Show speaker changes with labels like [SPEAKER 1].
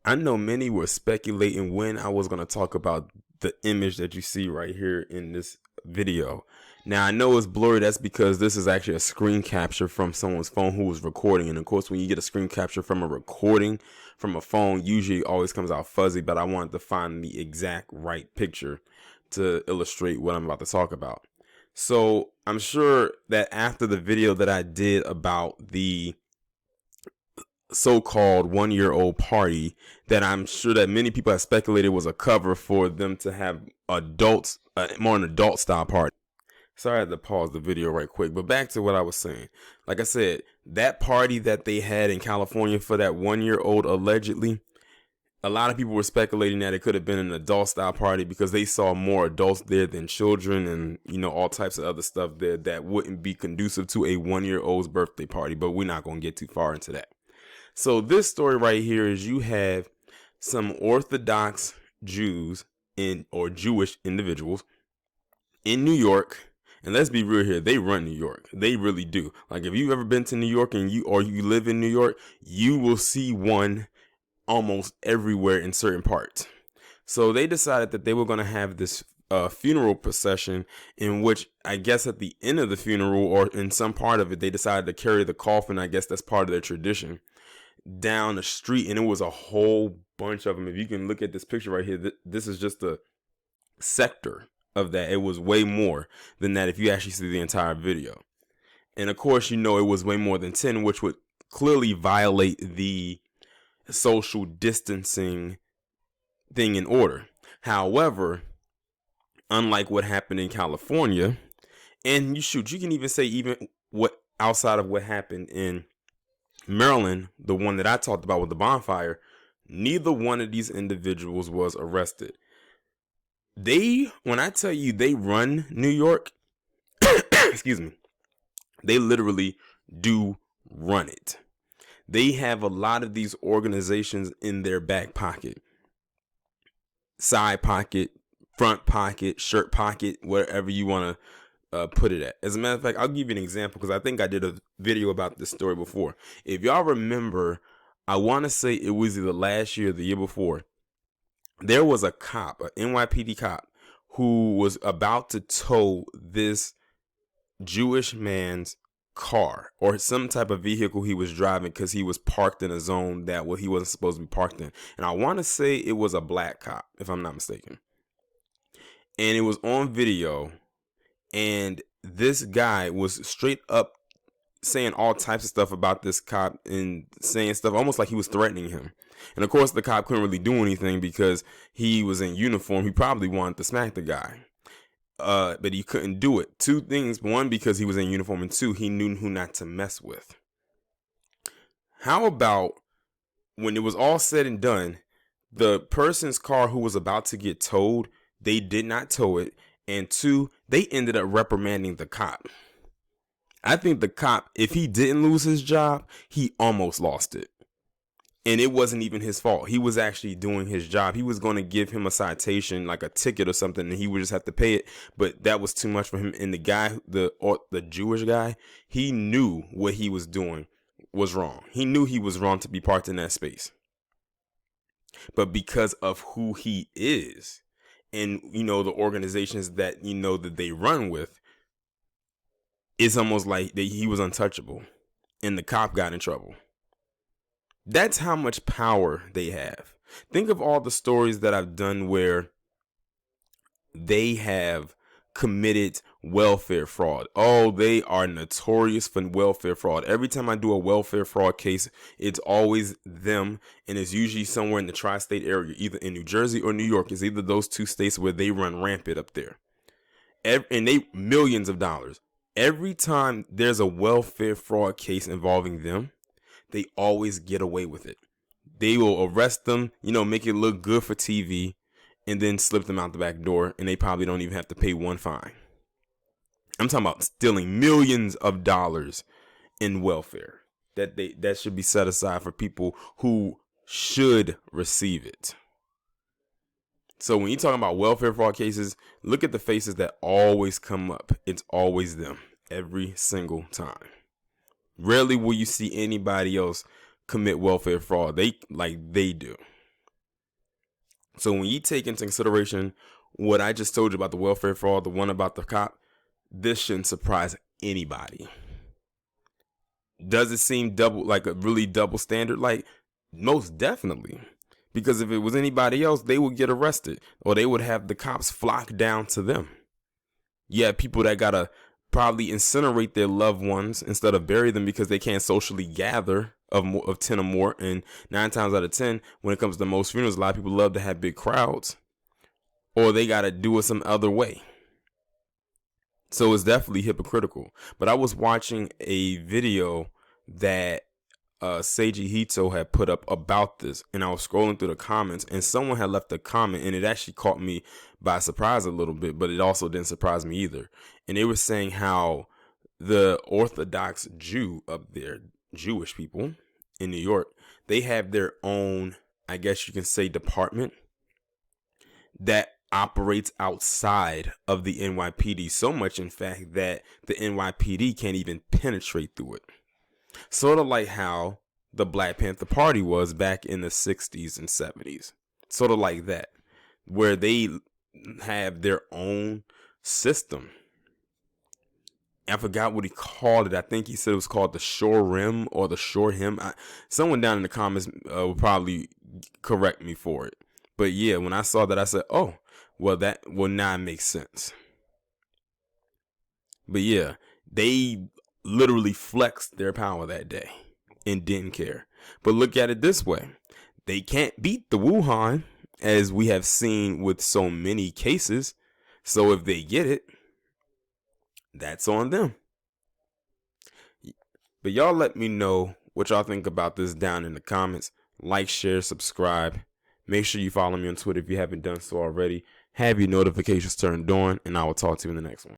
[SPEAKER 1] I know many were speculating when I was going to talk about the image that you see right here in this video. Now, I know it's blurry. That's because this is actually a screen capture from someone's phone who was recording. And of course, when you get a screen capture from a recording from a phone, usually it always comes out fuzzy. But I wanted to find the exact right picture to illustrate what I'm about to talk about. So I'm sure that after the video that I did about the so-called 1-year-old party, that I'm sure that many people have speculated was a cover for them to have adults, more an adult style party. Sorry, I had to pause the video right quick, but back to what I was saying. Like I said, that party that they had in California for that 1-year-old allegedly, a lot of people were speculating that it could have been an adult style party because they saw more adults there than children, and all types of other stuff there that wouldn't be conducive to a 1-year-old's birthday party. But we're not going to get too far into that. So this story right here is you have some Orthodox Jews or Jewish individuals in New York. And let's be real here, they run New York. They really do. Like, if you've ever been to New York and you live in New York, you will see one almost everywhere in certain parts. So they decided that they were going to have this funeral procession, in which I guess at the end of the funeral or in some part of it, they decided to carry the coffin. I guess that's part of their tradition, down the street. And it was a whole bunch of them. If you can look at this picture right here, this is just a sector of that. It was way more than that if you actually see the entire video. And of course, it was way more than 10, which would clearly violate the social distancing thing in order. However, unlike what happened in California, and you can even say even what outside of what happened in Maryland, the one that I talked about with the bonfire, neither one of these individuals was arrested. When I tell you they run New York, excuse me, they literally do run it. They have a lot of these organizations in their back pocket, side pocket, front pocket, shirt pocket, wherever you want to put it at. As a matter of fact, I'll give you an example because I think I did a video about this story before. If y'all remember, I want to say it was either last year or the year before, there was a cop, an NYPD cop, who was about to tow this Jewish man's car or some type of vehicle he was driving because he was parked in a zone that he wasn't supposed to be parked in. And I want to say it was a black cop, if I'm not mistaken. And it was on video. And this guy was straight up saying all types of stuff about this cop and saying stuff almost like he was threatening him. And of course, the cop couldn't really do anything because he was in uniform. He probably wanted to smack the guy. But he couldn't do it. Two things. One, because he was in uniform, and two, he knew who not to mess with. How about when it was all said and done, the person's car who was about to get towed, they did not tow it. And two, they ended up reprimanding the cop. I think the cop, if he didn't lose his job, he almost lost it. And it wasn't even his fault. He was actually doing his job. He was going to give him a citation, like a ticket or something, and he would just have to pay it. But that was too much for him. And the guy, the Jewish guy, he knew what he was doing was wrong. He knew he was wrong to be parked in that space. But because of who he is and, the organizations that, that they run with, it's almost like he was untouchable and the cop got in trouble. That's how much power they have. Think of all the stories that I've done where they have committed welfare fraud. Oh, they are notorious for welfare fraud. Every time I do a welfare fraud case, it's always them, and it's usually somewhere in the tri-state area, either in New Jersey or New York. It's either those two states where they run rampant up there. And they millions of dollars. Every time there's a welfare fraud case involving them, they always get away with it. They will arrest them, make it look good for TV, and then slip them out the back door, and they probably don't even have to pay one fine. I'm talking about stealing millions of dollars in welfare that should be set aside for people who should receive it. So when you're talking about welfare fraud cases, look at the faces that always come up. It's always them every single time. Rarely will you see anybody else commit welfare fraud. They do. So when you take into consideration what I just told you about the welfare fraud, the one about the cop, this shouldn't surprise anybody. Does it seem double, like a really double standard? Like, most definitely. Because if it was anybody else, they would get arrested, or they would have the cops flock down to them. Yeah, people that gotta probably incinerate their loved ones instead of bury them because they can't socially gather of 10 or more. And 9 times out of 10, when it comes to most funerals, a lot of people love to have big crowds, or they gotta do it some other way. So it's definitely hypocritical. But I was watching a video that Seiji Hito had put up about this, and I was scrolling through the comments, and someone had left a comment, and it actually caught me by surprise a little bit, but it also didn't surprise me either. And they were saying how the Orthodox Jew up there, Jewish people in New York, they have their own, I guess you can say, department that operates outside of the NYPD, so much in fact that the NYPD can't even penetrate through it. Sort of like how the Black Panther Party was back in the 60s and 70s. Sort of like that, where they have their own system. I forgot what he called it. I think he said it was called the Shore Rim or the Shore Him. Someone down in the comments will probably correct me for it. But yeah, when I saw that, I said, oh, well, that will not make sense. But yeah, they literally flexed their power that day and didn't care. But look at it this way. They can't beat the Wuhan, as we have seen with so many cases. So if they get it, that's on them. But y'all let me know what y'all think about this down in the comments. Like, share, subscribe. Make sure you follow me on Twitter if you haven't done so already. Have your notifications turned on, and I will talk to you in the next one.